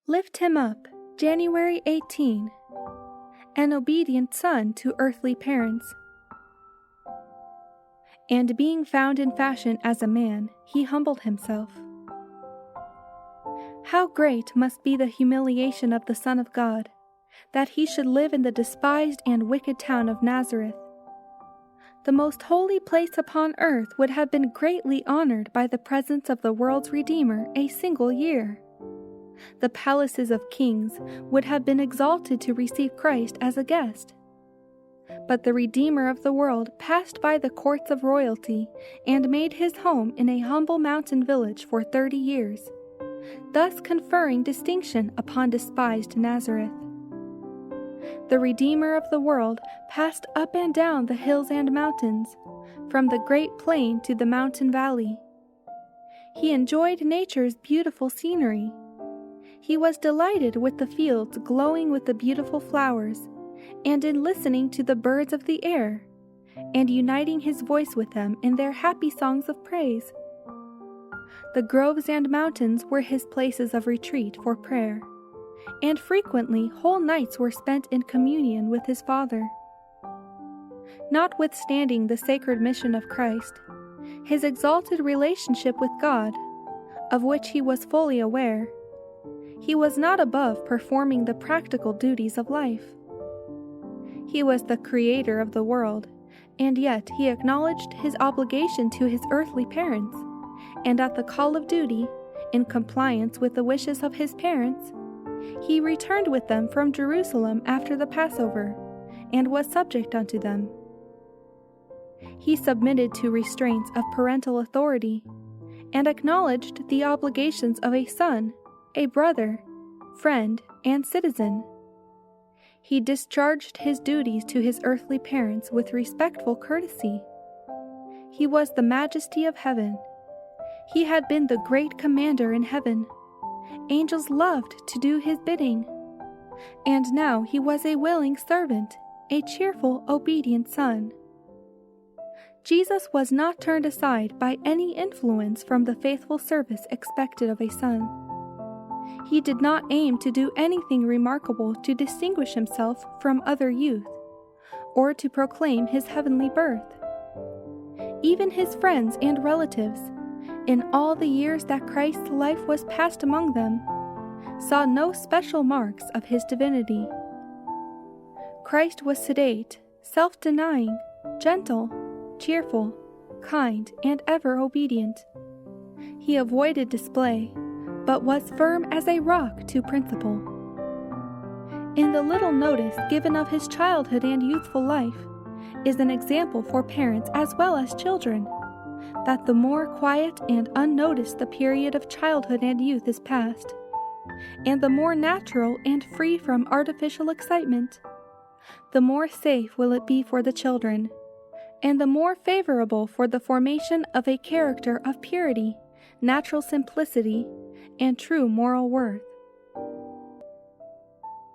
Lift him up, January 18. An obedient son to earthly parents. And being found in fashion as a man, he humbled himself. How great must be the humiliation of the Son of God, that he should live in the despised and wicked town of Nazareth. The most holy place upon earth would have been greatly honored by the presence of the world's Redeemer a single year. The palaces of kings would have been exalted to receive Christ as a guest. But the Redeemer of the world passed by the courts of royalty and made his home in a humble mountain village for 30 years, thus conferring distinction upon despised Nazareth. The Redeemer of the world passed up and down the hills and mountains, from the great plain to the mountain valley. He enjoyed nature's beautiful scenery. He was delighted with the fields glowing with the beautiful flowers, and in listening to the birds of the air, and uniting his voice with them in their happy songs of praise. The groves and mountains were his places of retreat for prayer, and frequently whole nights were spent in communion with his Father. Notwithstanding the sacred mission of Christ, his exalted relationship with God, of which he was fully aware, he was not above performing the practical duties of life. He was the Creator of the world, and yet he acknowledged his obligation to his earthly parents, and at the call of duty, in compliance with the wishes of his parents, he returned with them from Jerusalem after the Passover, and was subject unto them. He submitted to restraints of parental authority, and acknowledged the obligations of a son, a brother, friend, and citizen. He discharged his duties to his earthly parents with respectful courtesy. He was the majesty of heaven. He had been the great commander in heaven. Angels loved to do his bidding. And now he was a willing servant, a cheerful, obedient son. Jesus was not turned aside by any influence from the faithful service expected of a son. He did not aim to do anything remarkable to distinguish himself from other youth, or to proclaim his heavenly birth. Even his friends and relatives, in all the years that Christ's life was passed among them, saw no special marks of his divinity. Christ was sedate, self-denying, gentle, cheerful, kind, and ever obedient. He avoided display, but was firm as a rock to principle. In the little notice given of his childhood and youthful life is an example for parents as well as children, that the more quiet and unnoticed the period of childhood and youth is passed, and the more natural and free from artificial excitement, the more safe will it be for the children, and the more favorable for the formation of a character of purity, natural simplicity, and true moral worth.